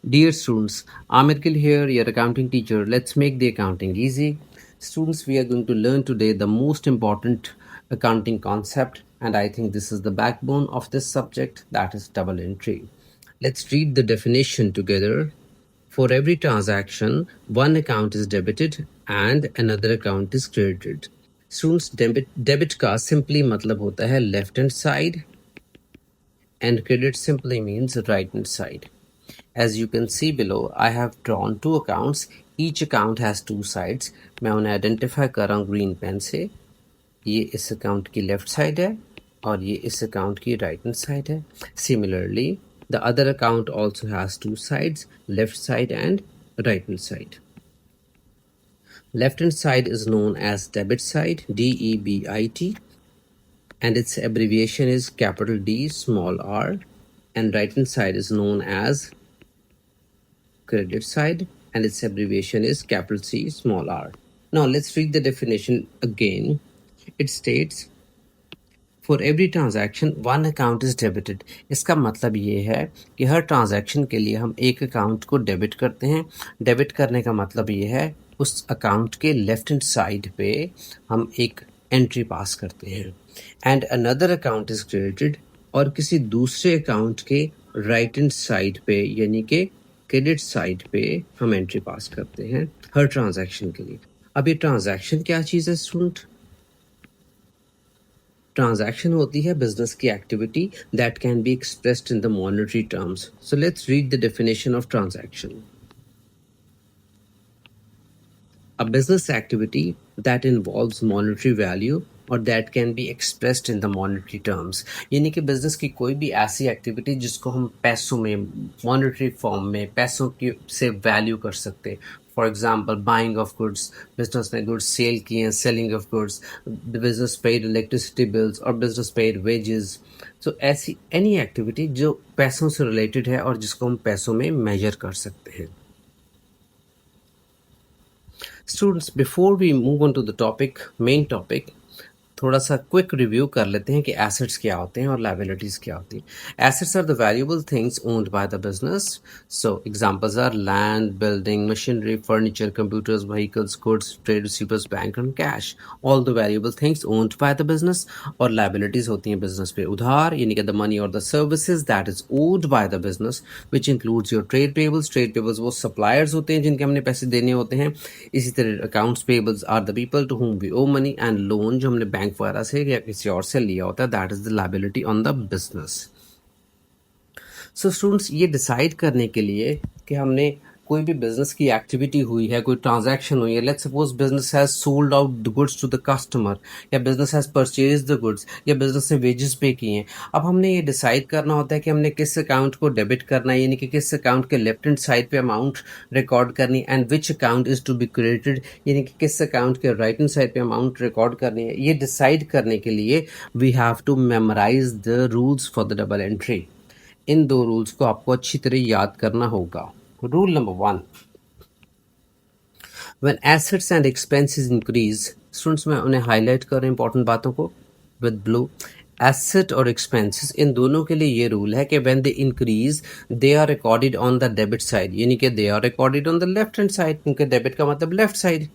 Dear students, Amir Kil here, your accounting teacher. Let's make the accounting easy. Students, we are going to learn today the most important accounting concept, and I think this is the backbone of this subject, that is double entry. Let's read the definition together. For every transaction, one account is debited and another account is credited. Students, debit का simply मतलब होता है left hand side and credit simply means right hand side. As you can see below, I have drawn two accounts. Each account has two sides. मैं उन्हें identify कर रहा हूँ green pen से. ये इस account की left side है और ये इस account की right hand side है. Similarly, the other account also has two sides, left side and right hand side. Left hand side is known as debit side, DEBIT, and its abbreviation is capital D small r, and right hand side is known as credit side and its abbreviation is capital C small r. Now let's read the definition again. It states for every transaction one account is debited. इसका मतलब ये है कि हर transaction के लिए हम एक account को डेबिट करते हैं. डेबिट करने का मतलब ये है उस अकाउंट के लेफ्ट हैंड साइड पे हम एक एंट्री पास करते हैं. And another account is credited, और किसी दूसरे अकाउंट के राइट हैंड साइड पे यानी कि क्रेडिट साइड पे हम एंट्री पास करते हैं हर ट्रांजैक्शन के लिए. अब ये ट्रांजैक्शन क्या चीज़ है स्टूडेंट? ट्रांजैक्शन होती है बिजनेस की activity that can be expressed in the monetary terms. So let's read the definition of transaction. A business activity that involves monetary value और that can be expressed in the monetary terms. यानी कि business की कोई भी ऐसी activity जिसको हम पैसों में, मॉनेटरी फॉर्म में पैसों की से वैल्यू कर सकते हैं. For example buying of goods, business ने गुड्स सेल किए हैं, selling of goods, business paid electricity bills और बिजनेस पेड वेजेस. सो ऐसी एनी एक्टिविटी जो पैसों से रिलेटेड है और जिसको हम पैसों में मेजर कर सकते हैं. Students, before we move on to the topic, main topic, थोड़ा सा क्विक रिव्यू कर लेते हैं कि एसेट्स क्या होते हैं और लायबिलिटीज क्या होती हैं. Assets are the valuable things owned by the business. So examples are land, building, machinery, furniture, computers, vehicles, goods, trade receivers, bank and cash. All the valuable things owned by the business. और liabilities होती हैं business पे उधार, यानी कि the money और the services that is owed by the business, which includes your trade payables. Trade payables वो suppliers होते हैं जिनके हमने पैसे देने होते हैं. इसी तरह accounts payables are the people to whom we owe money. And loan जो हमने बैंक वगैरह से या किसी और से लिया होता है, that is the liability on the business. So students, ये डिसाइड करने के लिए कि हमने कोई भी बिजनेस की एक्टिविटी हुई है, कोई ट्रांजैक्शन हुई है, let's suppose business has sold out the goods to the customer, या business has purchase the goods, या बिजनेस ने वेजेस पे किए हैं. अब हमने ये डिसाइड करना होता है कि हमने किस अकाउंट को डेबिट करना है, यानी कि किस अकाउंट के लेफ्ट हैंड साइड पे अमाउंट रिकॉर्ड करनी, and which account is to be credited, यानी कि किस अकाउंट के राइट हैंड साइड पे अमाउंट रिकॉर्ड करनी है. ये डिसाइड करने के लिए we have to memorise the rules for the double entry. इन दो रूल्स को आपको अच्छी तरह याद करना होगा. Rule number 1. When assets and expenses increase, students मैं उन्हें हाईलाइट कर रहा हूँ इंपॉर्टेंट बातों को विद ब्लू. एसेट और एक्सपेंसेस, इन दोनों के लिए ये रूल है कि when they increase they are recorded on the debit side, यानी कि they are recorded on the left hand side, क्योंकि डेबिट का मतलब left side.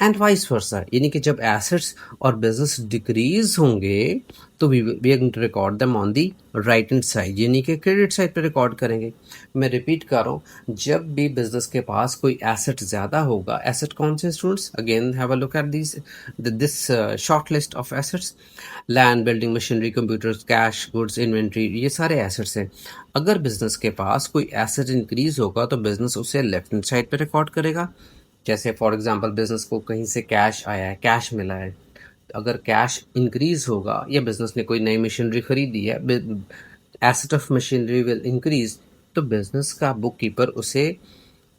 And vice versa, यानी कि जब एसेट्स और बिजनेस डिक्रीज होंगे तो we are going to record them on the right hand side, यानी कि क्रेडिट साइड पे रिकॉर्ड करेंगे. मैं रिपीट कर रहा हूँ, जब भी बिजनेस के पास कोई एसेट ज़्यादा होगा, एसेट कौन से students? Again have a look at this short list of assets. Land, building, machinery, computers, cash, goods, inventory, ये सारे एसेट्स हैं. अगर बिजनेस के पास कोई एसेट इंक्रीज होगा तो बिजनेस उसे लेफ्ट हैंड साइड पे रिकॉर्ड करेगा. जैसे फॉर एग्जांपल बिजनेस को कहीं से कैश आया है, कैश मिला है, अगर कैश इंक्रीज होगा या बिजनेस ने कोई नई मशीनरी खरीदी है, asset of machinery will increase, तो बिजनेस का बुक कीपर उसे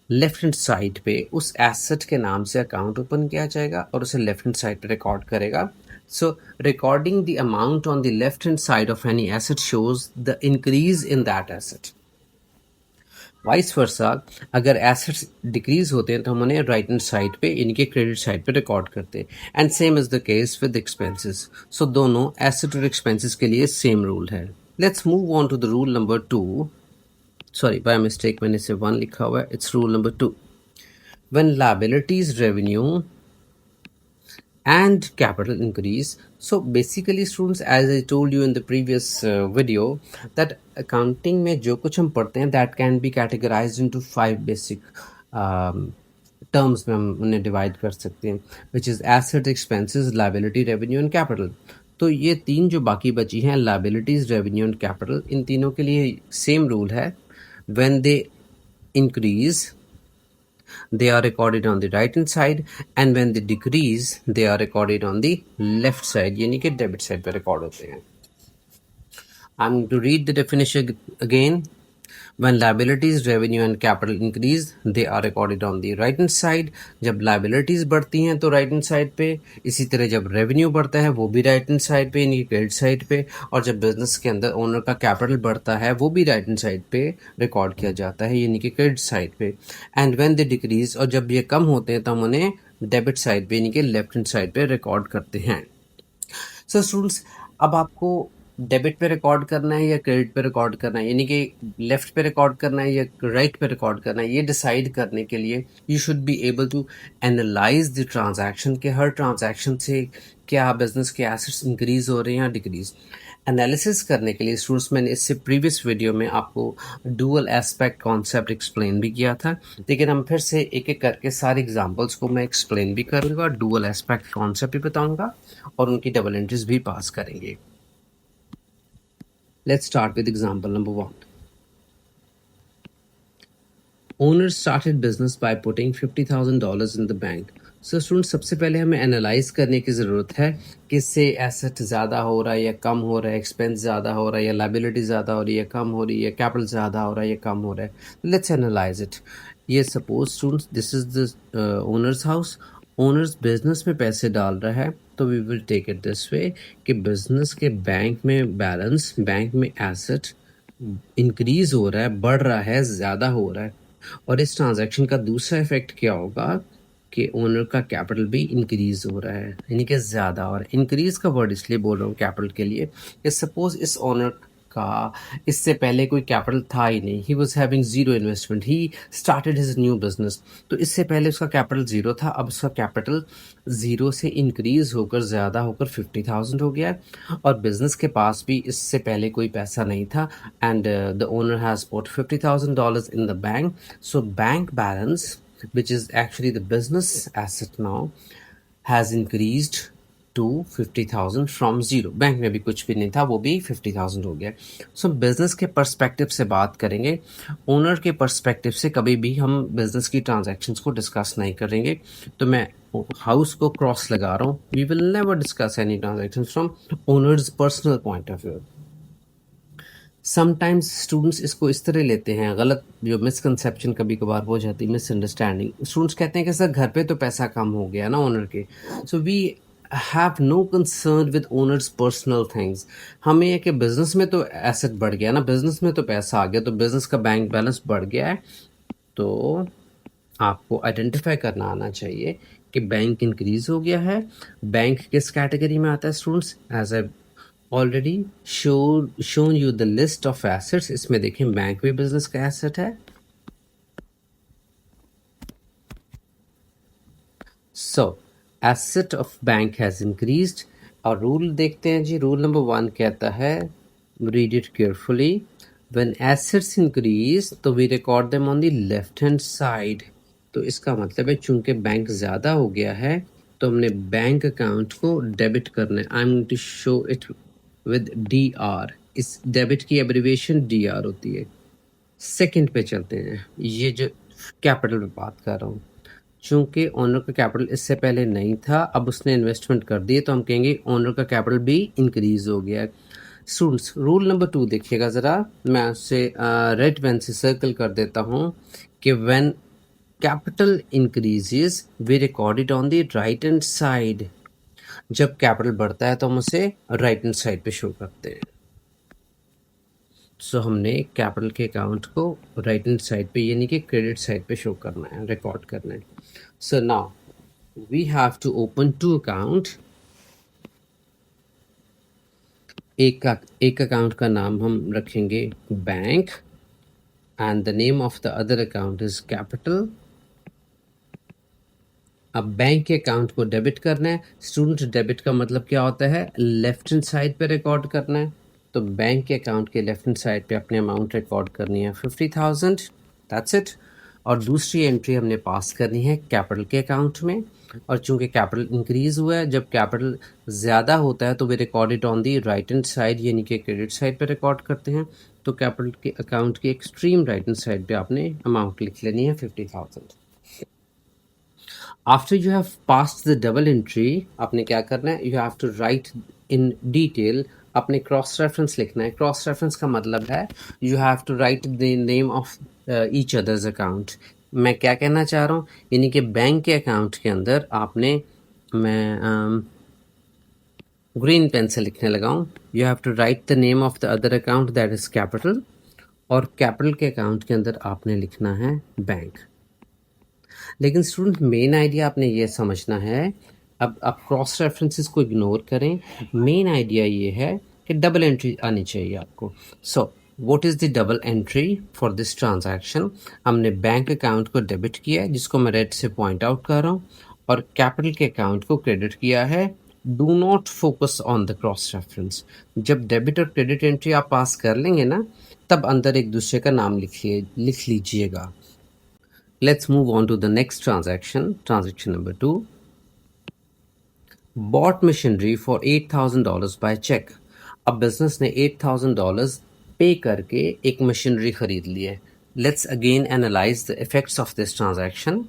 लेफ्ट हैंड साइड पे उस एसेट के नाम से अकाउंट ओपन किया जाएगा और उसे लेफ्ट हैंड साइड पे रिकॉर्ड करेगा. So recording the amount on the left hand side of any asset shows the increase in that asset. Vice versa, अगर एसेट्स डिक्रीज होते हैं तो हम उन्हें राइट हैंड साइड पे यानी कि क्रेडिट साइड पे रिकॉर्ड करते हैं. And same is the case with expenses. So दोनों एसेट और एक्सपेंसेस के लिए सेम रूल है. Let's move on to the rule number 2. Sorry by mistake मैंने इसे 1 लिखा हुआ है, it's rule number 2। When liabilities revenue and capital increase. So basically students, as I told you in the previous video, that accounting में जो कुछ हम पढ़ते हैं that can be categorized into 5 basic terms में हम उन्हें divide कर सकते हैं, which is asset, expenses, liability, revenue and capital. तो ये तीन जो बाकी बची हैं liabilities, revenue and capital, इन तीनों के लिए same rule है, when they increase they are recorded on the right hand side and when they decrease they are recorded on the left side, यानी कि डेबिट साइड पे रिकॉर्ड होते हैं। I'm going to read the definition again. When liabilities, revenue and capital increase, they are recorded on the right hand side. जब liabilities बढ़ती हैं तो right hand side पे, इसी तरह जब revenue बढ़ता है वो भी right hand side पे यानी credit side पे, और जब business के अंदर owner का capital बढ़ता है वो भी right hand side पे record किया जाता है यानी कि credit side पे। And when they decrease, और जब ये कम होते हैं तो हम उन्हें debit side पे यानी कि left hand side पे record करते हैं। सो स्टूडेंट्स, अब आपको डेबिट पे रिकॉर्ड करना है या क्रेडिट पे रिकॉर्ड करना है, यानी कि लेफ्ट पे रिकॉर्ड करना है या राइट पे रिकॉर्ड करना है, ये डिसाइड करने के लिए you should be able to analyse the transaction के हर ट्रांजैक्शन से क्या बिजनेस के एसेट्स इंक्रीज हो रहे हैं या डिक्रीज। एनालिसिस करने के लिए स्टूडेंट्स, मैंने इससे प्रीवियस वीडियो में आपको डुअल एस्पेक्ट कॉन्सेप्ट एक्सप्लेन भी किया था, लेकिन हम फिर से एक एक करके सारे एग्जांपल्स को मैं एक्सप्लेन भी करूंगा, डुअल एस्पेक्ट कॉन्सेप्ट भी बताऊंगा और उनकी डबल एंट्रीज भी पास करेंगे। Let's start with example number 1। Owner started business by putting $50,000 in the bank. So student, सबसे पहले हमें एनालाइज करने की ज़रूरत है कि इससे एसेट ज़्यादा हो रहा है या कम हो रहा है, एक्सपेंस ज़्यादा हो रहा है या लाइबिलिटी ज़्यादा हो रही है, कम हो रही है, कैपिटल ज़्यादा हो रहा है या कम हो रहा है। Let's analyse it. ये suppose students, this is the owners house. Owners business में पैसे डाल रहा है, तो we will take it this way कि बिजनेस के बैंक में बैलेंस, बैंक में एसेट इंक्रीज हो रहा है, बढ़ रहा है, ज़्यादा हो रहा है। और इस ट्रांजैक्शन का दूसरा इफेक्ट क्या होगा कि ओनर का कैपिटल भी इंक्रीज हो रहा है, यानी कि ज़्यादा। और इंक्रीज का वर्ड इसलिए बोल रहा हूँ कैपिटल के लिए कि सपोज इस ओनर का इससे पहले कोई कैपिटल था ही नहीं, he was having zero investment, he started his new business. तो इससे पहले उसका कैपिटल ज़ीरो था, अब उसका कैपिटल ज़ीरो से इंक्रीज होकर ज़्यादा होकर 50,000 हो गया है। और बिजनेस के पास भी इससे पहले कोई पैसा नहीं था, and the owner has put $50,000 in the bank. So bank balance, which is actually the business asset now, has increased to 50,000 from zero. Bank में भी कुछ भी नहीं था, वो भी 50,000 हो गया। सो बिजनेस के पर्सपेक्टिव से बात करेंगे, ओनर के पर्सपेक्टिव से कभी भी हम बिजनेस की ट्रांजैक्शंस को डिस्कस नहीं करेंगे। तो मैं हाउस को क्रॉस लगा रहा हूँ, we will never discuss any transactions from owners personal point of view. Sometimes students इसको इस तरह लेते हैं, गलत जो मिसकंसेप्शन कभी कभार हो जाती है, मिसअंडरस्टैंडिंग। स्टूडेंट्स कहते हैं कि सर घर पे तो पैसा कम हो गया ना ओनर के, so we have no concern with owners personal things. हमें यह कि बिजनेस में तो एसेट बढ़ गया ना, बिजनेस में तो पैसा आ गया, तो बिजनेस का बैंक बैलेंस बढ़ गया है, तो आपको आइडेंटिफाई करना आना चाहिए कि बैंक इंक्रीज हो गया है। बैंक किस कैटेगरी में आता है students? As I already shown you the list of assets, इसमें देखें बैंक भी बिजनेस का एसेट है। So asset of bank has increased. और रूल देखते हैं जी, रूल नंबर 1 कहता है, read it carefully, when assets increase तो we record them on the left hand side. तो इसका मतलब है चूंकि बैंक ज़्यादा हो गया है तो हमने बैंक अकाउंट को डेबिट करना है। I am going to show it with DR। इस डेबिट की एब्रीविएशन DR होती है। सेकंड पे चलते हैं, ये जो कैपिटल पे बात कर रहा हूँ, चूंकि ओनर का कैपिटल इससे पहले नहीं था, अब उसने इन्वेस्टमेंट कर दी, तो हम कहेंगे ओनर का कैपिटल भी इंक्रीज हो गया। स्टूडेंट्स, रूल नंबर 2 देखिएगा ज़रा, मैं उससे रेड पेन से सर्कल कर देता हूँ कि when capital increases we record it on the right hand side. जब कैपिटल बढ़ता है तो हम उसे राइट हैंड साइड पे शो करते हैं। सो हमने कैपिटल के अकाउंट को राइट हैंड साइड पे यानी कि क्रेडिट साइड पे शो करना है, रिकॉर्ड करना है। So now we have to open 2 account. एक अकाउंट का नाम हम रखेंगे bank and the name of the other account is capital. अब बैंक के अकाउंट को डेबिट करना है। स्टूडेंट, डेबिट का मतलब क्या होता है? लेफ्ट हैंड साइड पे रिकॉर्ड करना है। तो बैंक के अकाउंट के लेफ्ट हैंड साइड पे अपने अमाउंट रिकॉर्ड करनी है 50,000, दैट्स इट। और दूसरी एंट्री हमने पास करनी है कैपिटल के अकाउंट में। और चूंकि कैपिटल इंक्रीज हुआ है, जब कैपिटल ज़्यादा होता है तो they recorded on the right hand side, यानी कि क्रेडिट साइड पे रिकॉर्ड करते हैं। तो कैपिटल के अकाउंट के एक्सट्रीम राइट हैंड साइड पे आपने अमाउंट लिख लेनी है 50,000। After you have passed the double entry, आपने क्या करना है? You have to write in detail, अपने क्रॉस रेफरेंस लिखना है। क्रॉस रेफरेंस का मतलब है you have to write the name of each others account. मैं क्या कहना चाह रहा हूँ, यानी कि बैंक के अकाउंट के अंदर आपने, मैं ग्रीन पेन से लिखने लगा हूँ, you have to write the name of the other account that is capital, और कैपिटल के अकाउंट के अंदर आपने लिखना है बैंक। लेकिन स्टूडेंट, मेन आइडिया आपने ये समझना है, अब आप क्रॉस रेफरेंसेस को इग्नोर करें। मेन आइडिया ये है कि डबल एंट्री आनी चाहिए आपको। So what is the double entry for this transaction? हमने बैंक अकाउंट को डेबिट किया है, जिसको मैं रेड से पॉइंट आउट कर रहा हूँ, और कैपिटल के अकाउंट को क्रेडिट किया है। Do not focus on the cross reference. जब डेबिट और क्रेडिट एंट्री आप पास कर लेंगे ना, तब अंदर एक दूसरे का नाम लिख लीजिएगा। Let's move on to the next transaction. Transaction number 2. Bought machinery for $8,000 by check. अब बिजनेस ने $8,000 पे करके एक मशीनरी खरीद ली है। Let's again analyze the effects of this transaction.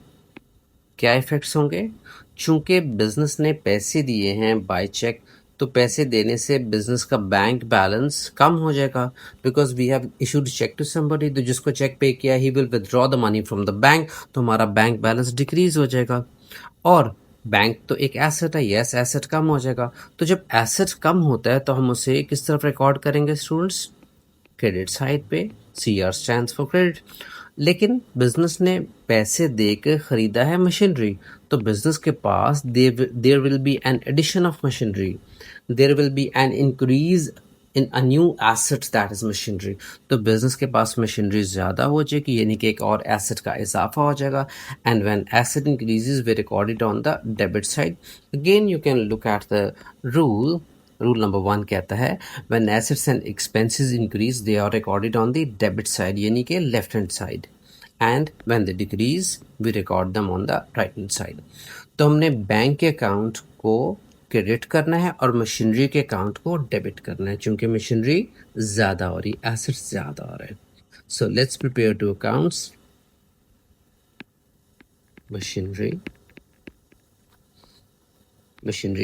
क्या इफेक्ट्स होंगे? चूंकि बिजनेस ने पैसे दिए हैं बाय चेक, तो पैसे देने से बिजनेस का बैंक बैलेंस कम हो जाएगा, because we have issued cheque to somebody. तो जिसको चेक पे किया, he will withdraw the money from the bank, तो हमारा बैंक बैलेंस डिक्रीज हो जाएगा। और बैंक तो एक एसेट है, यस, एसेट कम हो जाएगा। तो जब एसेट कम होता है तो हम उसे किस तरफ रिकॉर्ड करेंगे स्टूडेंट्स? क्रेडिट साइड पे। CR stands for credit. लेकिन बिजनेस ने पैसे देकर खरीदा है मशीनरी, तो बिजनेस के पास there will be an addition of machinery, there will be an increase in a new asset that is machinery. तो बिजनेस के पास मशीनरी ज़्यादा हो जाएगी, यानी कि एक और एसेट का इजाफा हो जाएगा। And when asset increases we recorded on the debit side. Again you can look at the rule. Rule number 1 कहता है when assets and expenses increase they are recorded on the debit side, यानी कि left hand side, and when they decrease we record them on the right hand side। तो हमने bank के account को credit करना है और मशीनरी के अकाउंट को डेबिट करना है, क्योंकि मशीनरी ज़्यादा हो रही, एसेट्स ज़्यादा हो रहे हैं। So let's prepare two accounts. Machinery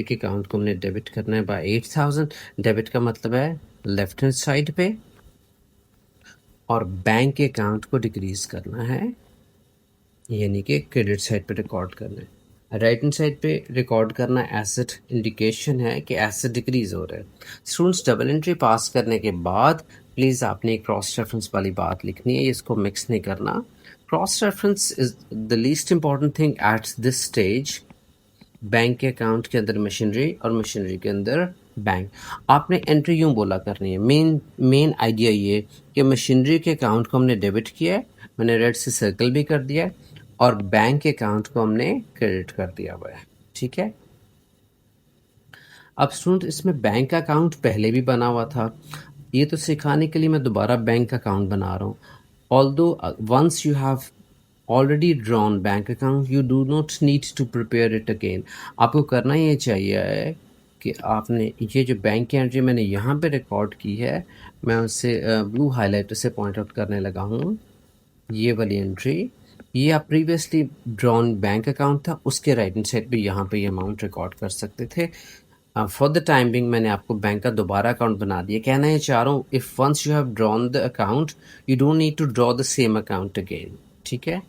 के अकाउंट को हमने डेबिट करना है बाय 8,000। डेबिट का मतलब है लेफ्ट हैंड साइड पे, और बैंक के अकाउंट को डिक्रीज करना है, यानी कि क्रेडिट साइड पे रिकॉर्ड करना है। राइट हैंड साइड पे रिकॉर्ड करना एसेट इंडिकेशन है कि एसेट डिक्रीज हो रहा है। स्टूडेंट्स, डबल एंट्री पास करने के बाद प्लीज़ आपने क्रॉस रेफरेंस वाली बात लिखनी है, इसको मिक्स नहीं करना। Cross reference is the least important thing at this stage. Bank के अकाउंट के अंदर मशीनरी और मशीनरी के अंदर बैंक। आपने एंट्री यूं बोला करनी है। मेन आइडिया ये कि मशीनरी के अकाउंट को हमने डेबिट किया है, मैंने रेड से सर्कल भी कर दिया है, और बैंक के अकाउंट को हमने क्रेडिट कर दिया हुआ है। ठीक है। अब स्टूडेंट, इसमें बैंक का अकाउंट पहले भी बना हुआ था, ये तो सिखाने के लिए मैं दोबारा बैंक अकाउंट बना रहा हूँ। Although once you have already drawn bank account, you do not need to prepare it again। आपको करना ये चाहिए है कि आपने ये जो बैंक की एंट्री मैंने यहाँ पे रिकॉर्ड की है, मैं उससे ब्लू हाईलाइटर से पॉइंट आउट करने लगा हूँ। ये वाली एंट्री, ये आप प्रीवियसली ड्रॉन बैंक अकाउंट था, उसके राइट हैंड साइड पे यहाँ पे ये अमाउंट रिकॉर्ड कर सकते थे। फॉर द टाइम बिंग मैंने आपको बैंक का दोबारा अकाउंट बना दिया। कहना ये चाह रहा हूँ, if once you have drawn the account you don't need to draw the same account again. ठीक है।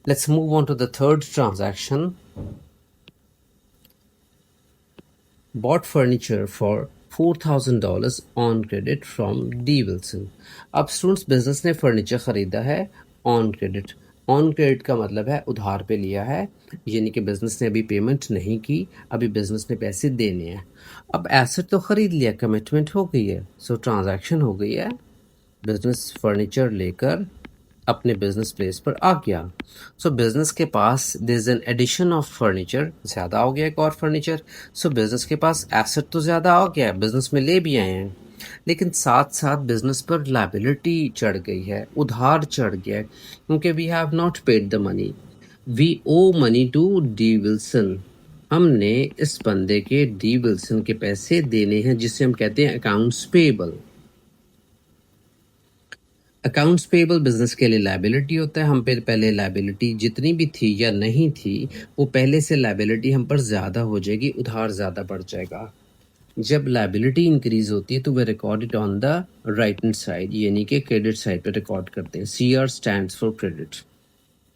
Let's move on to the third transaction. Bought furniture for $4,000 on credit from D Wilson। अब students, business ने furniture खरीदा है on credit. On credit का मतलब है उधार पे लिया है, यानी कि बिजनेस ने अभी पेमेंट नहीं की, अभी बिजनेस ने पैसे देने हैं। अब एसेट तो खरीद लिया, कमिटमेंट हो गई है, सो ट्रांजैक्शन हो गई है। बिजनेस फर्नीचर लेकर अपने बिजनेस प्लेस पर आ गया। सो बिजनेस के पास there is an addition of furniture, ज़्यादा हो गया एक और फर्नीचर। सो बिजनेस के पास एसेट तो ज़्यादा हो गया, बिजनेस में ले भी आए हैं, लेकिन साथ साथ बिजनेस पर लायबिलिटी चढ़ गई है, उधार चढ़ गया है, क्योंकि we have not paid the money, we owe money to D Wilson. हमने इस बंदे के डी विल्सन के पैसे देने हैं, जिसे हम कहते हैं accounts payable. Accounts payable business के लिए लायबिलिटी होता है। हम पे पहले लायबिलिटी जितनी भी थी या नहीं थी, वो पहले से लायबिलिटी हम पर ज़्यादा हो जाएगी, उधार ज़्यादा बढ़ जाएगा। जब लायबिलिटी इंक्रीज होती है तो they record it on the right hand side, यानी कि क्रेडिट साइड पे रिकॉर्ड करते हैं। C R stands for credit.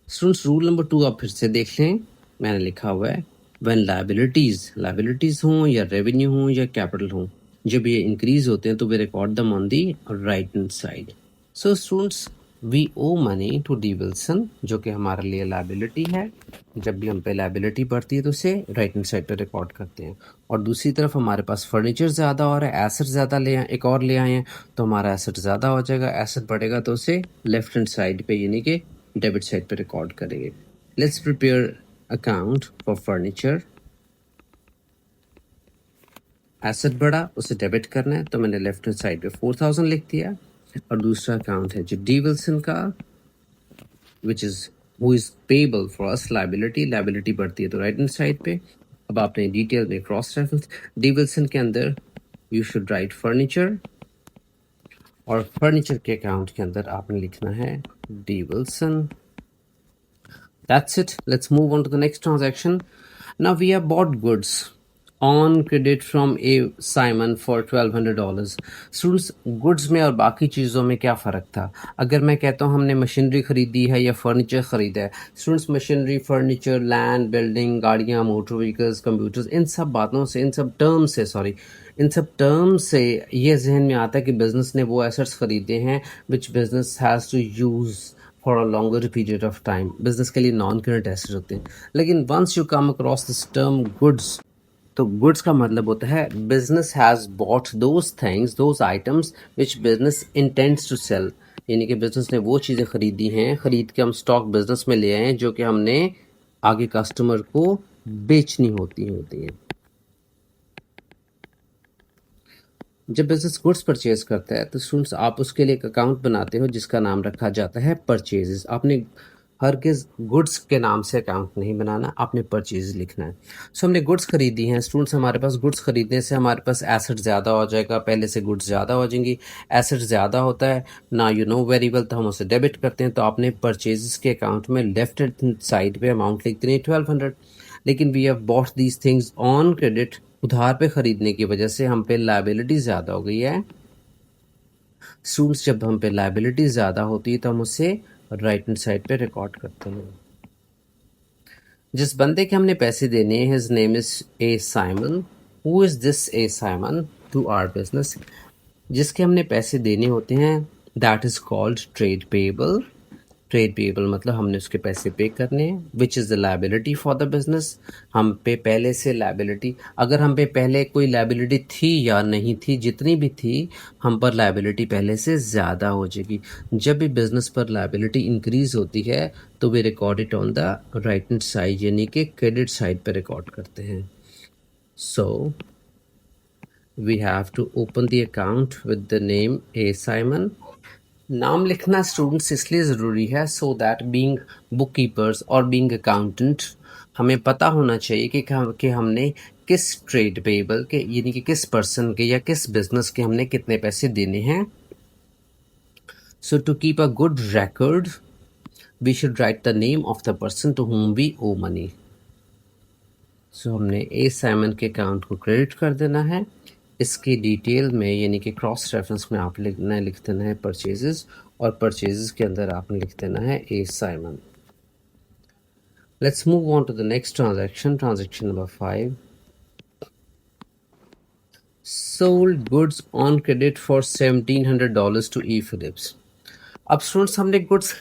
Students rule number 2 आप फिर से देख लें, मैंने लिखा हुआ है व्हेन लायबिलिटीज हों या रेवेन्यू हों या कैपिटल हों, जब ये इंक्रीज होते हैं तो they record them on the right hand side. So students we owe money to D Wilson, जो कि हमारे लिए लायबिलिटी है। जब भी हम पे लायबिलिटी बढ़ती है तो उसे राइट हैंड साइड पे रिकॉर्ड करते हैं। और दूसरी तरफ हमारे पास फर्नीचर ज़्यादा और है, एसेट ज़्यादा ले आए, एक और ले आए हैं, तो हमारा एसेट ज़्यादा हो जाएगा, एसेट बढ़ेगा तो उसे लेफ्ट हैंड साइड पे यानी कि डेबिट साइड पे रिकॉर्ड करेंगे। Let's prepare account for furniture. Asset बढ़ा, उसे डेबिट करना है, तो मैंने लेफ्ट हैंड साइड पे 4000 लिख दिया। और दूसरा अकाउंट है जो डी विल्सन का, which is who is payable for us liability बढ़ती है तो राइट हैंड साइड पे। अब आपने डिटेल में क्रॉस रेफरेंस, डी विल्सन के अंदर यू शुड राइट फर्नीचर, और फर्नीचर के अकाउंट के अंदर आपने लिखना है D Wilson. That's it. Let's move on to the next transaction. Now we have bought goods on credit from A Simon for $1200. Students, goods में और बाकी चीज़ों में क्या फ़र्क था? अगर मैं कहता हूँ हमने मशीनरी ख़रीदी है या फर्नीचर ख़रीदा है, students machinery, furniture, land, building, गाड़ियाँ, मोटर व्हीकल्स, कंप्यूटर्स, इन सब बातों से, इन सब टर्म्स से ये जहन में आता है कि बिज़नेस ने वो एसेट्स ख़रीदे हैं which business has to use for a longer period of time. Business के लिए नॉन करंट एसेट होते हैं। लेकिन once you come across this term goods, तो गुड्स का मतलब होता है business has bought those things, those items which business intends to sell, यानी कि बिजनेस ने वो चीज़ें खरीदी हैं, खरीद के हम स्टॉक बिजनेस में ले आए हैं, जो कि हमने आगे कस्टमर को बेचनी होती हैं। जब बिजनेस गुड्स परचेज करता है तो स्टूडेंट्स आप उसके लिए एक अकाउंट बनाते हो जिसका नाम रखा जाता है परचेजेस। आपने हरगिज़ गुड्स के नाम से अकाउंट नहीं बनाना, आपने परचेज लिखना है। सो हमने गुड्स खरीदी हैं स्टूडेंट्स, हमारे पास गुड्स खरीदने से हमारे पास एसेट ज़्यादा हो जाएगा, पहले से गुड्स ज़्यादा हो जाएंगी, एसेट ज़्यादा होता है ना, यू नो वेरी वेल, तो हम उसे डेबिट करते हैं। तो आपने परचेजेस के अकाउंट में लेफ्ट हैंड साइड पे अमाउंट लिख देनी 1200। लेकिन we have bought these things on credit, उधार पे खरीदने की वजह से हम पे लायबिलिटी ज़्यादा हो गई है। स्टूडेंट्स जब हम पे लायबिलिटी ज़्यादा होती है तो हम उसे राइट हैंड साइड पे रिकॉर्ड करते हैं। जिस बंदे के हमने पैसे देने हैं, his name is A Simon. Who is this A Simon to our business? जिसके हमने पैसे देने होते हैं that is called trade payable. Trade payable मतलब हमने उसके पैसे पे करने हैं, which is the liability for the business. हम पे पहले से लायबिलिटी, अगर हम पे पहले कोई लायबिलिटी थी या नहीं थी, जितनी भी थी हम पर लायबिलिटी पहले से ज़्यादा हो जाएगी। जब भी बिजनेस पर लायबिलिटी इंक्रीज होती है तो they record it on the right hand side, यानी कि क्रेडिट साइड पे रिकॉर्ड करते हैं। So we have to open the account with the name A Simon. नाम लिखना स्टूडेंट्स इसलिए ज़रूरी है so that being book keepers और बीइंग अकाउंटेंट हमें पता होना चाहिए कि हमने किस ट्रेड पेएबल के, यानी कि किस पर्सन के या किस बिजनेस के हमने कितने पैसे देने हैं। So to keep a good record we should write the name of the person to whom we owe money. So हमने ए साइमन के अकाउंट को क्रेडिट कर देना है। इसकी डिटेल में यानी कि क्रॉस रेफरेंस में आप लिख देना है परचेजेस, और परचेजेस के अंदर आपने लिख देना है A Simon. Let's move on to the next transaction, transaction number 5। Sold goods on credit for $1700 to E Phillips. अब स्टूडेंट्स हमने गुड्स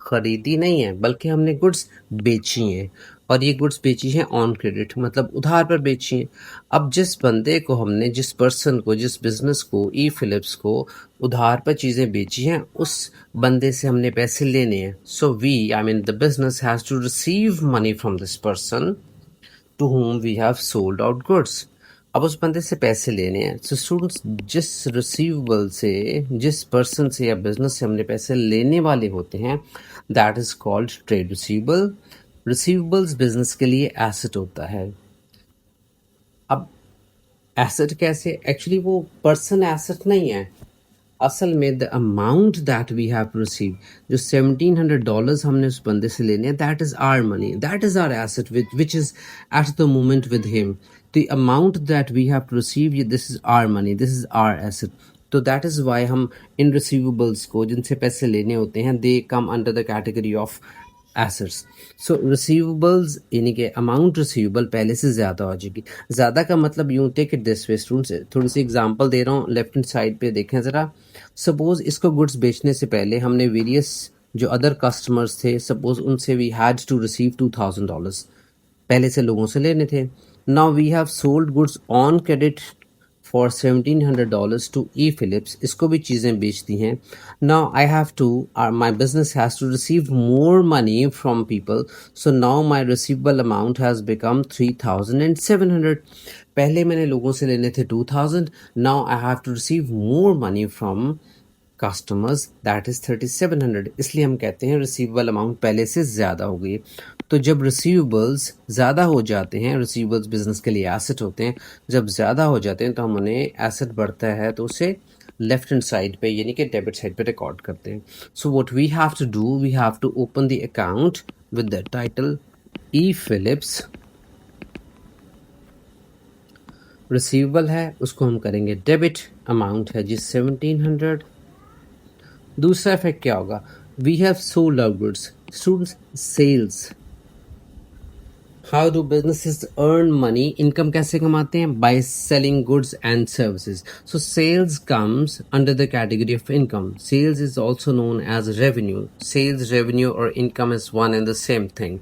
खरीदी नहीं है बल्कि हमने गुड्स बेची हैं। और ये गुड्स बेची हैं ऑन क्रेडिट, मतलब उधार पर बेची हैं। अब जिस बंदे को हमने, जिस पर्सन को, जिस बिजनेस को, ई फिलिप्स को उधार पर चीज़ें बेची हैं, उस बंदे से हमने पैसे लेने हैं। So we, I mean the business has to receive money from this person to whom we have sold out goods। अब उस बंदे से पैसे लेने हैं। सो स्टूडेंट्स, जिस रिसीवेबल से, जिस पर्सन से या बिजनेस से हमने पैसे लेने वाले होते हैं, that is called trade receivable. Receivables business के लिए एसेट होता है। अब एसेट कैसे, एक्चुअली वो पर्सन एसेट नहीं है, असल में the amount that we have receive, जो $1700 हमने उस बंदे से लेने हैं, that is our money, that is our asset which is at the moment with him. The amount that we have receive, this is our money, this is our asset. तो that is why हम इन receivables को, जिनसे पैसे लेने होते हैं, they come under the category of assets. So receivables यानी कि अमाउंट रिसीवेबल पहले से ज़्यादा हो जाएगी। ज़्यादा का मतलब यूँ, take it this way students, थोड़ी सी एग्जांपल दे रहा हूँ, लेफ्ट हैंड साइड पे देखें ज़रा। सपोज इसको गुड्स बेचने से पहले हमने वेरियस जो अदर कस्टमर्स थे, सपोज उनसे वी हैड टू रिसीव $2000 पहले से लोगों से लेने थे। Now we have sold goods on credit for $1700 to E Phillips, इसको भी चीज़ें बेच दी हैं। Now I have to, my business has to receive more money from people, so now my receivable amount has become 3700। पहले मैंने लोगों से लेने थे 2000, now I have to receive more money from customers, that is 3700। इसलिए हम कहते हैं रिसीवेबल अमाउंट पहले से ज़्यादा हो गई। तो जब रिसीवेबल्स ज़्यादा हो जाते हैं, रिसीवेबल्स बिजनेस के लिए एसेट होते हैं, जब ज़्यादा हो जाते हैं तो हम उन्हें, एसेट बढ़ता है तो उसे लेफ्ट हैंड साइड पे यानी कि डेबिट साइड पे रिकॉर्ड करते हैं। So what we have to do, we have to open the account with the title E Phillips. Receivable है उसको हम करेंगे डेबिट, अमाउंट है जी 1700। दूसरा इफेक्ट क्या होगा, we have sold our goods. Students, sales, how do businesses earn money, income कैसे कमाते हैं, by selling goods and services. So sales comes under the category of income. Sales is also known as revenue. Sales, revenue और income is one and the same thing.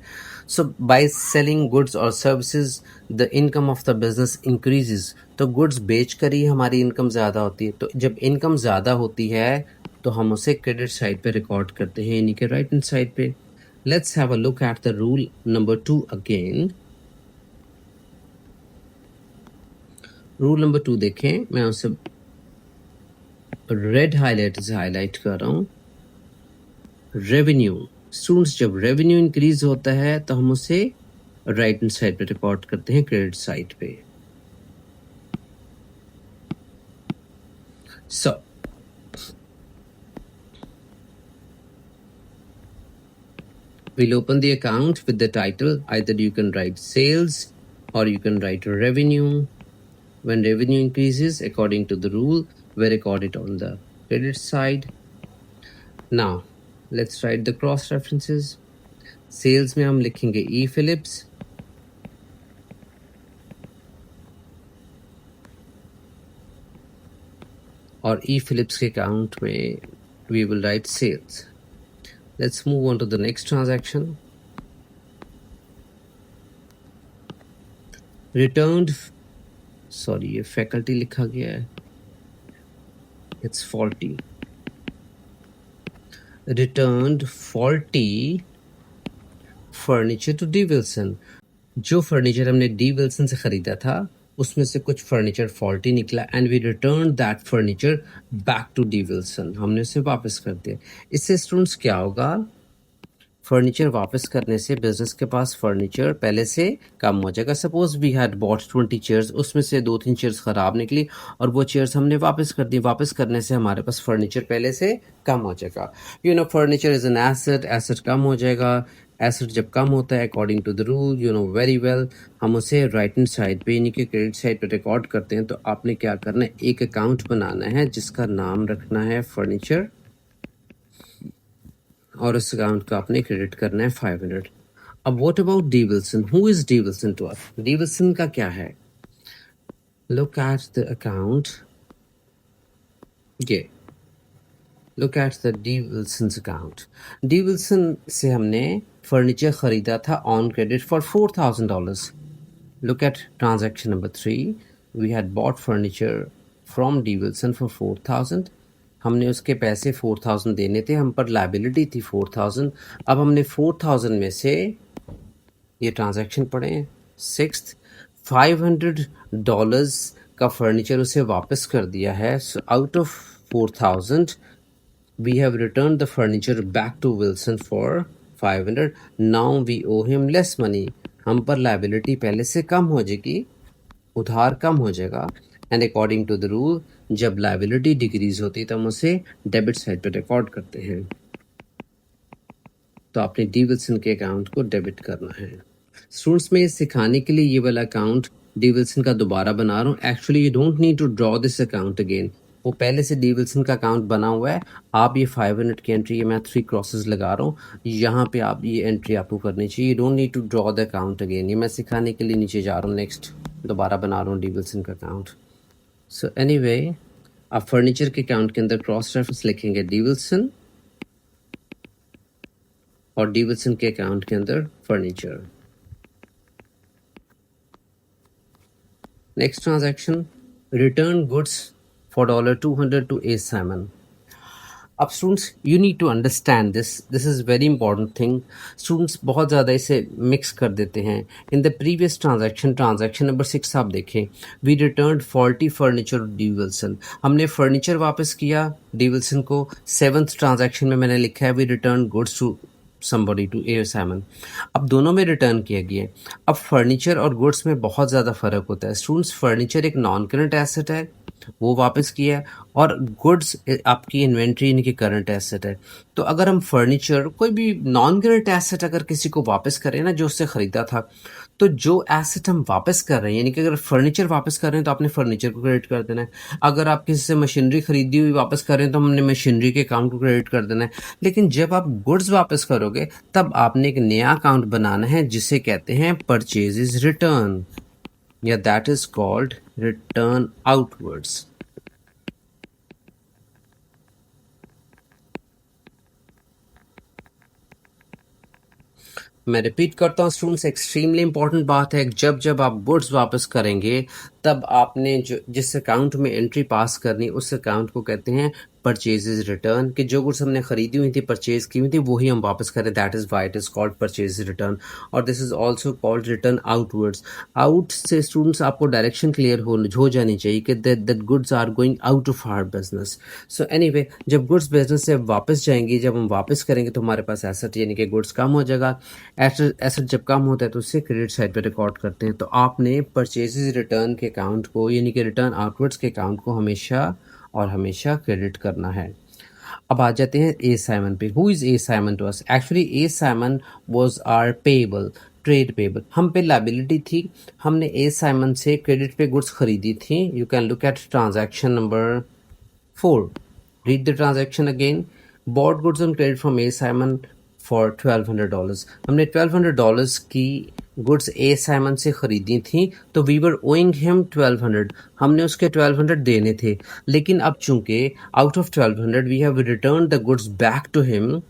So by selling goods और services the income of the business increases. तो goods बेच कर ही हमारी income ज़्यादा होती है। तो जब इनकम ज़्यादा होती है तो हम उसे क्रेडिट साइड पे रिकॉर्ड करते हैं, यानी कि राइट हैंड साइड पे। Let's have a look at the rule number 2 again. Rule number 2 देखें, मैं उसे रेड हाईलाइटर से हाईलाइट कर रहा हूँ। रेवेन्यू, स्टूडेंट्स, जब रेवेन्यू इंक्रीज होता है तो हम उसे राइट हैंड साइड पे रिकॉर्ड करते हैं, क्रेडिट साइड पे। So we'll open the account with the title. Either you can write sales or you can write revenue. When revenue increases according to the rule, we record it on the credit side. Now let's write the cross references. Sales में हम लिखेंगे E Phillips, और E Phillips के account में we will write sales. Let's move on to the next transaction. Returned, sorry ये faculty लिखा गया है, it's faulty. Returned faulty furniture to D Wilson. जो फर्नीचर हमने डी विल्सन से ख़रीदा था उसमें से कुछ फर्नीचर फॉल्टी निकला, and we return that furniture back to D Wilson, हमने उसे वापस कर दिया। इससे स्टूडेंट्स क्या होगा, फर्नीचर वापस करने से बिजनेस के पास फर्नीचर पहले से कम हो जाएगा। Suppose we had bought 20 chairs, उसमें से 2-3 चेयर्स ख़राब निकली और वो चेयर्स हमने वापस कर दी। वापस करने से हमारे पास फर्नीचर पहले से कम हो जाएगा। You know, furniture is an asset, asset कम हो जाएगा। एसेट जब कम होता है according to the rule, you know very well, हम उसे राइट हैंड साइड पे यानी कि क्रेडिट साइड पे रिकॉर्ड करते हैं। तो आपने क्या करना है, एक अकाउंट बनाना है जिसका नाम रखना है फर्नीचर, और उस अकाउंट को आपने क्रेडिट करना है 500। अब what about D Wilson, who is D Wilson to us, D Wilson का क्या है, लुक एट द अकाउंट, ये look at the D Wilson's account. D Wilson से हमने फर्नीचर खरीदा था on credit for $4,000। Look at transaction number 3। We had bought furniture from D Wilson for 4,000। हमने उसके पैसे 4,000 देने थे, हम पर लाइबिलिटी थी 4,000। अब हमने 4,000 में से ये ट्रांजैक्शन पढ़े 6th $500 का फर्नीचर उसे वापस कर दिया है। So out of 4,000 we have returned the furniture back to Wilson for 500. Now we owe him less money. हम पर लाइबिलिटी पहले से कम हो जाएगी, उधार कम हो जाएगा। And according to the rule जब लाइबिलिटी डिक्रीज होती है तो हम उसे डेबिट साइड पर रिकॉर्ड करते हैं। तो आपने डी विल्सन के अकाउंट को डेबिट करना है। स्टूडेंट्स में सिखाने के लिए ये वाला अकाउंट डी विल्सन का दोबारा बना रहा हूँ। Actually you don't need to draw this account again, वो पहले से डी विल्सन का अकाउंट बना हुआ है। आप ये 500 की एंट्री, ये मैं 3 क्रॉसेस लगा रहा हूँ, यहाँ पे आप ये एंट्री आपको करनी चाहिए। You don't need to draw the account again. ये मैं सिखाने के लिए नीचे जा रहा हूँ, नेक्स्ट दोबारा बना रहा हूँ डी विल्सन का अकाउंट। सो एनीवे आप फर्नीचर के अकाउंट के अंदर क्रॉस रेफरेंस लिखेंगे डी विल्सन, और डी विल्सन के अकाउंट के अंदर furniture. Next transaction, return goods for $200 to A. Simon. अब students you need to understand this is very important thing. Students बहुत ज़्यादा इसे मिक्स कर देते हैं। In the previous transaction number 6 आप देखें, we return faulty furniture D Wilson. हमने फर्नीचर वापस किया डी विल्सन को। 7th ट्रांजैक्शन में मैंने लिखा है we return goods to somebody to A. Simon। अब दोनों में रिटर्न किया गया है। अब फर्नीचर और गुड्स में बहुत ज़्यादा फ़र्क होता है स्टूडेंट्स। फर्नीचर एक नॉन करंट एसेट है, वो वापस किया है, और गुड्स आपकी इन्वेंट्री यानी कि करंट एसेट है। तो अगर हम फर्नीचर, कोई भी नॉन करंट एसेट अगर किसी को वापस करें ना, जो उससे ख़रीदा था, तो जो एसेट हम वापस कर रहे हैं, यानी कि अगर फर्नीचर वापस कर रहे हैं तो आपने फर्नीचर को क्रेडिट कर देना है। अगर आप किसी से मशीनरी खरीदी हुई वापस कर रहे हैं तो हमने मशीनरी के अकाउंट को क्रेडिट कर देना है। लेकिन जब आप गुड्स वापस करोगे तब आपने एक नया अकाउंट बनाना है जिसे कहते हैं परचेजेस रिटर्न, या that is called return outwards. मैं रिपीट करता हूँ स्टूडेंट्स, एक्सट्रीमली इंपॉर्टेंट बात है। जब जब आप गुड्स वापस करेंगे तब आपने जो जिस अकाउंट में एंट्री पास करनी, उस अकाउंट को कहते हैं परचेजेज रिटर्न। कि जो गुड्स हमने खरीदी हुई थी, परचेज की हुई थी, वही हम वापस करें, that is why it is called purchase return. और this is also called return outwards. Out से स्टूडेंट्स आपको डायरेक्शन क्लियर हो जानी चाहिए कि that goods are going out of our business. So anyway जब गुड्स बिजनेस से वापस जाएंगी, जब हम वापस करेंगे तो हमारे पास एसेट यानी कि गुड्स कम हो जाएगा। एसेट जब कम होता है तो उससे क्रेडिट साइड पे रिकॉर्ड करते हैं। तो आपने परचेजेज रिटर्न के अकाउंट को यानी कि रिटर्न आउटवर्ड्स के अकाउंट को हमेशा और हमेशा क्रेडिट करना है। अब आ जाते हैं ए साइमन पे। Who is A Simon to us? Actually A Simon was our payable, trade payable. हम पे लायबिलिटी थी, हमने ए साइमन से क्रेडिट पे गुड्स खरीदी थी। You can look at transaction number 4। Read the transaction again. Bought goods on credit from A Simon for $1,200। हमने $1,200 की गुड्स ए साइमन से ख़रीदी थी, तो वी वर ओइंग हिम 1,200। हमने उसके 1,200 देने थे। लेकिन अब चूंकि out of 1,200 we have return the goods back to him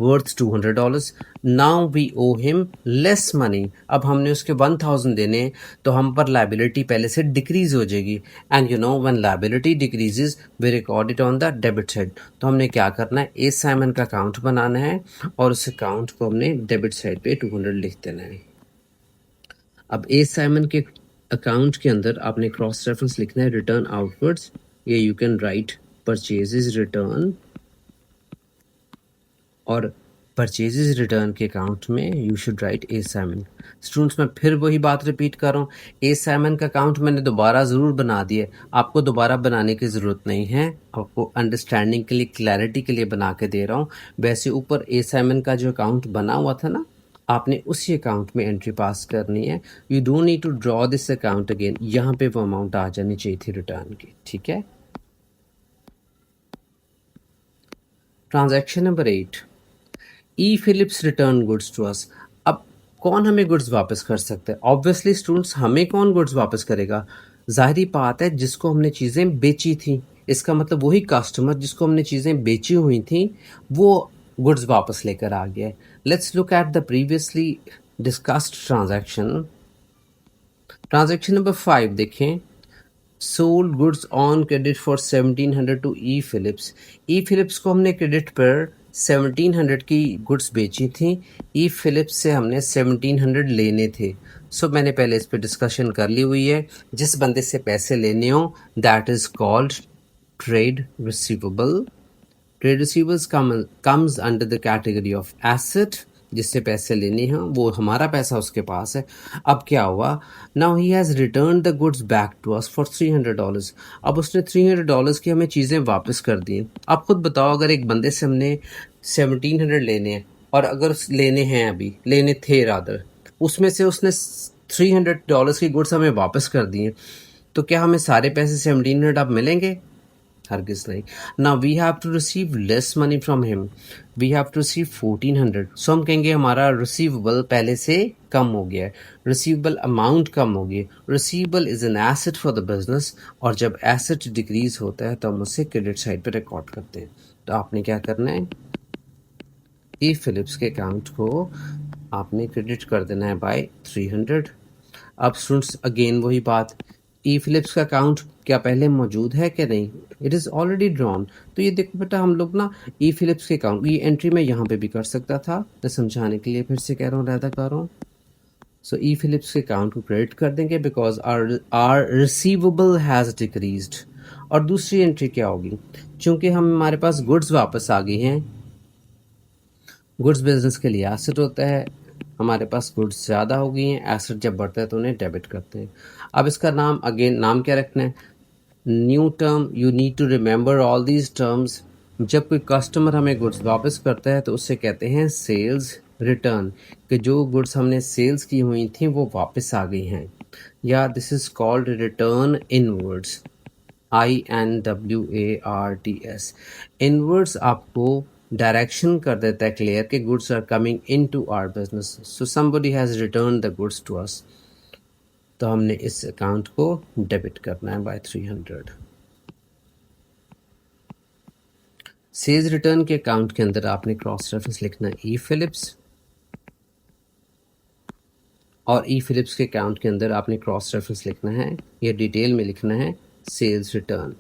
worth $200। Now we owe him less money. अब हमने उसके 1,000 देने, तो हम पर लाइबिलिटी पहले से डिक्रीज हो जाएगी। And you know when liability decreases we record it on the debit side. तो हमने क्या करना है, ए साइमन का अकाउंट बनाना है और उस अकाउंट को हमने डेबिट साइड पे 200 लिख देना है। अब ए साइमन के अकाउंट के अंदर आपने क्रॉस रेफरेंस लिखना है रिटर्न आउटवर्ड्स, या you can write purchases return, और परचेजेज रिटर्न के अकाउंट में you should write A Simon. Students मैं फिर वही बात रिपीट कर रहा हूँ, ए साइमन का अकाउंट मैंने दोबारा ज़रूर बना दिया, आपको दोबारा बनाने की ज़रूरत नहीं है, आपको अंडरस्टैंडिंग के लिए, क्लैरिटी के लिए बना के दे रहा हूँ। वैसे ऊपर ए साइमन का जो अकाउंट बना हुआ था ना, आपने उसी अकाउंट में एंट्री पास करनी है। You don't need to draw this account again. यहाँ पे वो अमाउंट आ जानी चाहिए थी रिटर्न की, ठीक है। Transaction number 8, E Phillips return goods to us. अब कौन हमें गुड्स वापस कर सकता है? ऑब्वियसली स्टूडेंट्स हमें कौन गुड्स वापस करेगा? जाहिर बात है जिसको हमने चीज़ें बेची थी। इसका मतलब वही कस्टमर जिसको हमने चीज़ें बेची हुई थी वो गुड्स वापस लेकर आ गया है। Let's look at the previously discussed transaction. Transaction number 5 देखें। Sold goods on credit for 1700 to E Phillips. E Phillips को हमने क्रेडिट पर 1700 की गुड्स बेची थी। ई फिलिप्स से हमने 1700 लेने थे। सो मैंने पहले इस पर डिस्कशन कर ली हुई है। जिस बंदे से पैसे लेने हो that is called trade receivable. Trade receivables comes under the category of asset. जिससे पैसे लेने हैं वो हमारा पैसा उसके पास है। अब क्या हुआ, now he has return the goods back to us for $300। अब उसने $300 की हमें चीज़ें वापस कर दी। अब खुद बताओ, अगर एक बंदे से हमने 1700 लेने हैं और अगर लेने हैं अभी लेने थे रादर, उसमें से उसने $300 की गुड्स हमें वापस कर दिए, तो क्या हमें सारे पैसे 1700 अब मिलेंगे? हरगिज़ नहीं। Now we have to receive less money from him. We have to receive 1400। सो हम कहेंगे हमारा रिसीवेबल पहले से कम हो गया है, रिसीवेबल अमाउंट कम हो गई। Receivable is an asset for the business, और जब एसेट डिक्रीज होता है तो हम उसे क्रेडिट साइड पे रिकॉर्ड करते हैं। तो आपने क्या करना है, ई फिलिप्स के अकाउंट को आपने क्रेडिट कर देना है बाय 300। अब स्टूडेंट्स अगेन वही बात, ई फिलिप्स का अकाउंट क्या पहले मौजूद है कि नहीं? It is already drawn. तो ये देखो बेटा, हम लोग ना ई फिलिप्स के अकाउंट, ये एंट्री मैं यहाँ पे भी कर सकता था। मैं समझाने के लिए फिर से कह रहा हूँ, रहता कर रहा हूँ। सो ई फिलिप्स के अकाउंट को क्रेडिट कर देंगे because our receivable has decreased. और दूसरी एंट्री क्या होगी, चूंकि हमारे पास गुड्स वापस आ गई हैं, गुड्स बिजनेस के लिए एसेट होता है, हमारे पास गुड्स ज़्यादा हो गई हैं, एसेट जब बढ़ता है तो उन्हें डेबिट करते हैं। अब इसका नाम अगेन नाम क्या रखना है, new term. You need to remember all these terms. जब कोई कस्टमर हमें गुड्स वापस करता है तो उससे कहते हैं सेल्स रिटर्न, कि जो गुड्स हमने सेल्स की हुई थी वो वापस आ गई हैं, या this is called return inwards. INWARDS। Inwards आपको डायरेक्शन कर देता है क्लियर कि goods are coming in to our business, so somebody has return the goods to us. तो हमने इस अकाउंट को डेबिट करना है बाय 300। सेल्स रिटर्न के अकाउंट के अंदर आपने क्रॉस रेफरेंस लिखना है ई फिलिप्स, और ई फिलिप्स के अकाउंट के अंदर आपने क्रॉस रेफरेंस लिखना है, ये डिटेल में लिखना है sales return.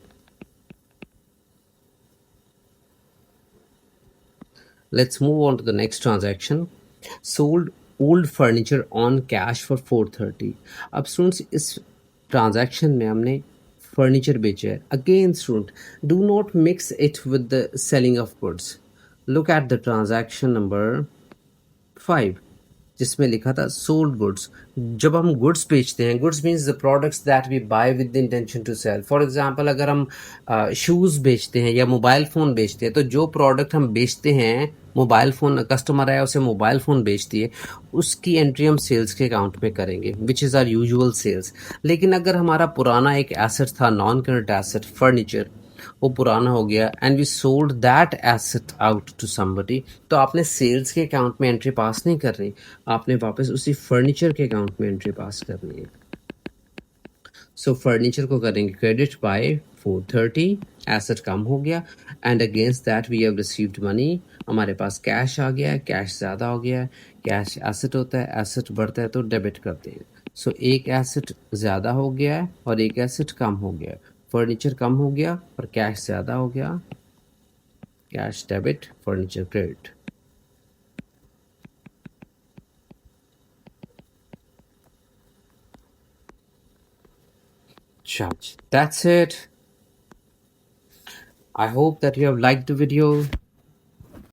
Let's move on to the next transaction. Sold old furniture on cash for 430। अब स्टूडेंट्स इस ट्रांजैक्शन में हमने फर्नीचर बेचा है। Again student, do not mix it with the selling of goods. Look at the transaction number 5 जिसमें लिखा था sold goods. जब हम गुड्स बेचते हैं, goods means the products that we buy with the intention to sell. For example, अगर हम shoes बेचते हैं या मोबाइल फ़ोन बेचते हैं, तो जो प्रोडक्ट हम बेचते हैं, मोबाइल फ़ोन कस्टमर आया उसे मोबाइल फ़ोन बेच दिए, उसकी एंट्री हम सेल्स के अकाउंट में करेंगे, which is our usual sales. लेकिन अगर हमारा पुराना एक एसेट था, नॉन करंट एसेट फर्नीचर, वो पुराना हो गया and we sold that asset out to somebody, तो आपने सेल्स के अकाउंट में एंट्री पास नहीं कर रही, आपने वापस उसी फर्नीचर के अकाउंट में एंट्री पास करनी है। सो फर्नीचर को करेंगे क्रेडिट बाय 430, एसेट कम हो गया, and against that we have received money. हमारे पास कैश आ गया है, कैश ज़्यादा हो गया है, कैश एसेट होता है, एसेट बढ़ता है तो डेबिट करते हैं। सो एक एसेट ज़्यादा हो गया है और एक एसेट कम हो गया है। फर्नीचर कम हो गया और कैश ज़्यादा हो गया, cash debit, furniture credit. That's it. I hope that you have liked the video.